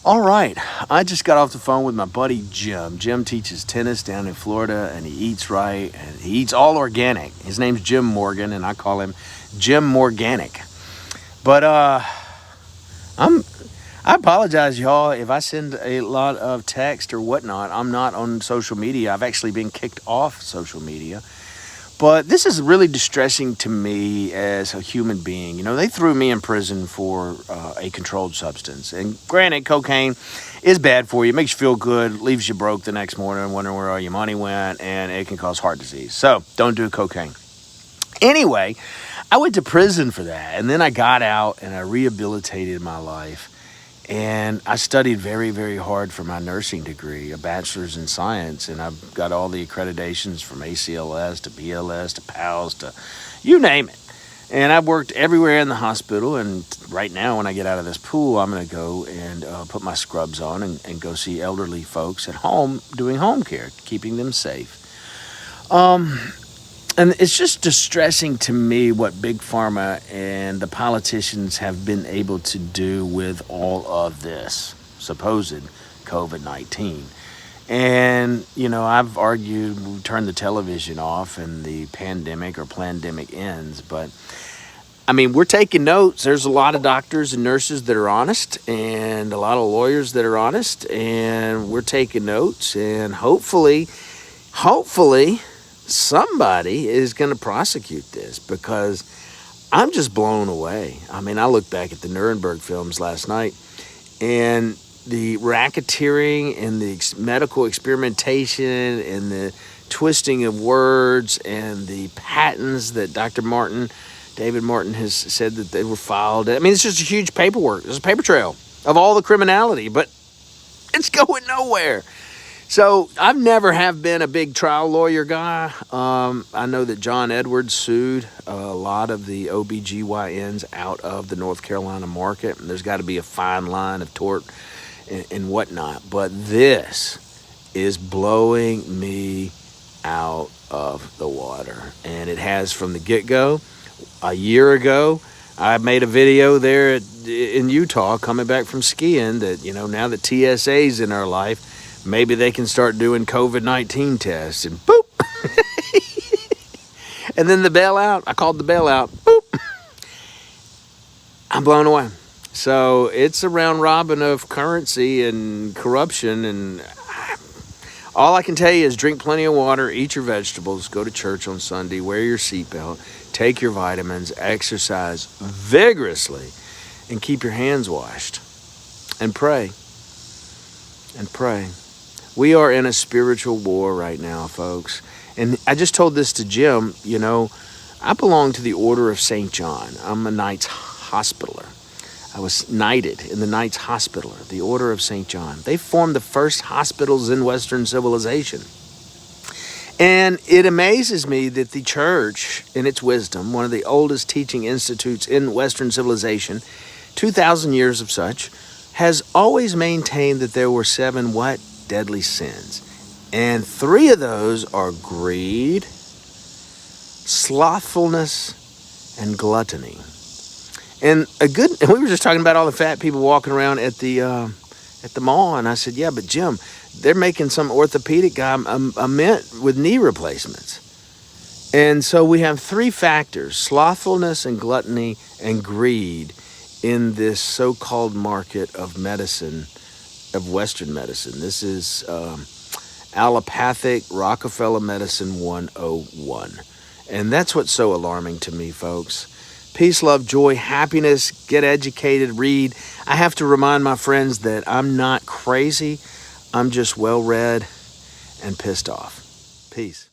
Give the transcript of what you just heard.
All right, I just got off the phone with my buddy Jim. Jim teaches tennis down in Florida, and he eats right, and he eats all organic. His name's Jim Morgan, and I call him Jim Morganic. But I apologize, y'all, if I send a lot of text or whatnot. I'm not on social media. I've actually been kicked off social media. But this is really distressing to me as a human being. You know, they threw me in prison for a controlled substance. And granted, cocaine is bad for you. It makes you feel good, leaves you broke the next morning, wondering where all your money went, and it can cause heart disease. So don't do cocaine. Anyway, I went to prison for that. And then I got out and I rehabilitated my life. And I studied very, very hard for my nursing degree, a bachelor's in science, and I've got all the accreditations from ACLS to BLS to PALS to you name it. And I've worked everywhere in the hospital, and right now when I get out of this pool, I'm going to go and put my scrubs on and go see elderly folks at home doing home care, keeping them safe. And it's just distressing to me what Big Pharma and the politicians have been able to do with all of this supposed COVID-19. And, you know, I've argued we turn the television off and the pandemic or plandemic ends. But, I mean, we're taking notes. There's a lot of doctors and nurses that are honest and a lot of lawyers that are honest. And we're taking notes. And hopefully, somebody is going to prosecute this, because I'm just blown away. I mean, I look back at the Nuremberg films last night, and the racketeering and the medical experimentation and the twisting of words and the patents that David Martin has said that they were filed. I mean, it's just a huge paperwork. There's a paper trail of all the criminality, but it's going nowhere. So I've never have been a big trial lawyer guy. I know that John Edwards sued a lot of the OBGYNs out of the North Carolina market. And there's got to be a fine line of tort and whatnot. But this is blowing me out of the water. And it has from the get-go. A year ago, I made a video there in Utah coming back from skiing that, you know, now that TSA's in our life, maybe they can start doing COVID-19 tests, and boop. And then the bailout, I called the bailout, boop. I'm blown away. So it's a round robin of currency and corruption. And all I can tell you is drink plenty of water, eat your vegetables, go to church on Sunday, wear your seatbelt, take your vitamins, exercise vigorously, and keep your hands washed. And pray. And pray. We are in a spiritual war right now, folks. And I just told this to Jim, you know, I belong to the Order of St. John. I'm a Knights Hospitaller. I was knighted in the Knights Hospitaller, the Order of St. John. They formed the first hospitals in Western civilization. And it amazes me that the church, in its wisdom, one of the oldest teaching institutes in Western civilization, 2,000 years of such, has always maintained that there were 7 what? Deadly sins. And 3 of those are greed, slothfulness, and gluttony. And we were just talking about all the fat people walking around at the mall, and I said, yeah, but Jim, they're making some orthopedic guy a mint with knee replacements. And so we have 3 factors: slothfulness and gluttony and greed in this so-called market of medicine, of Western medicine. This is allopathic Rockefeller Medicine 101. And that's what's so alarming to me, folks. Peace, love, joy, happiness, get educated, read. I have to remind my friends that I'm not crazy. I'm just well-read and pissed off. Peace.